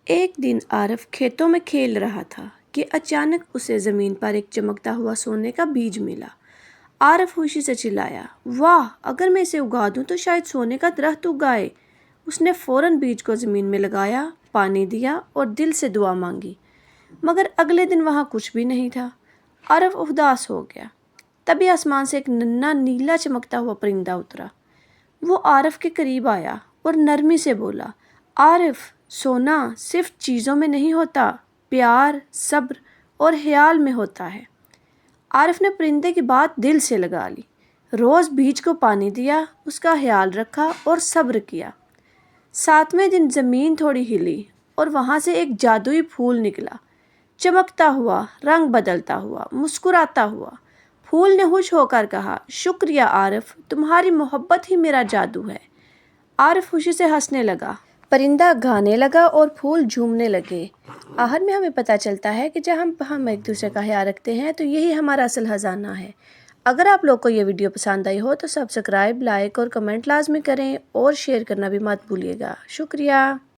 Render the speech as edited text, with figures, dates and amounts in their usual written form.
ایک دن عارف کھیتوں میں کھیل رہا تھا کہ اچانک اسے زمین پر ایک چمکتا ہوا سونے کا بیج ملا۔ عارف خوشی سے چلایا، واہ! اگر میں اسے اگا دوں تو شاید سونے کا درخت اگائے۔ اس نے فوراً بیج کو زمین میں لگایا، پانی دیا اور دل سے دعا مانگی۔ مگر اگلے دن وہاں کچھ بھی نہیں تھا۔ عارف اداس ہو گیا۔ تبھی آسمان سے ایک ننھا نیلا چمکتا ہوا پرندہ اترا۔ وہ عارف کے قریب آیا اور نرمی سے بولا، عارف، سونا صرف چیزوں میں نہیں ہوتا، پیار، صبر اور خیال میں ہوتا ہے۔ عارف نے پرندے کی بات دل سے لگا لی۔ روز بیج کو پانی دیا، اس کا خیال رکھا اور صبر کیا۔ 7ویں دن زمین تھوڑی ہلی اور وہاں سے ایک جادوئی پھول نکلا، چمکتا ہوا، رنگ بدلتا ہوا، مسکراتا ہوا۔ پھول نے خوش ہو کر کہا، شکریہ عارف، تمہاری محبت ہی میرا جادو ہے۔ عارف خوشی سے ہنسنے لگا، پرندہ گانے لگا اور پھول جھومنے لگے۔ آخر میں ہمیں پتہ چلتا ہے کہ جب ہم ایک دوسرے کا خیال رکھتے ہیں تو یہی ہمارا اصل خزانہ ہے۔ اگر آپ لوگ کو یہ ویڈیو پسند آئی ہو تو سبسکرائب، لائک اور کمنٹ لازمی کریں اور شیئر کرنا بھی مت بھولیے گا۔ شکریہ۔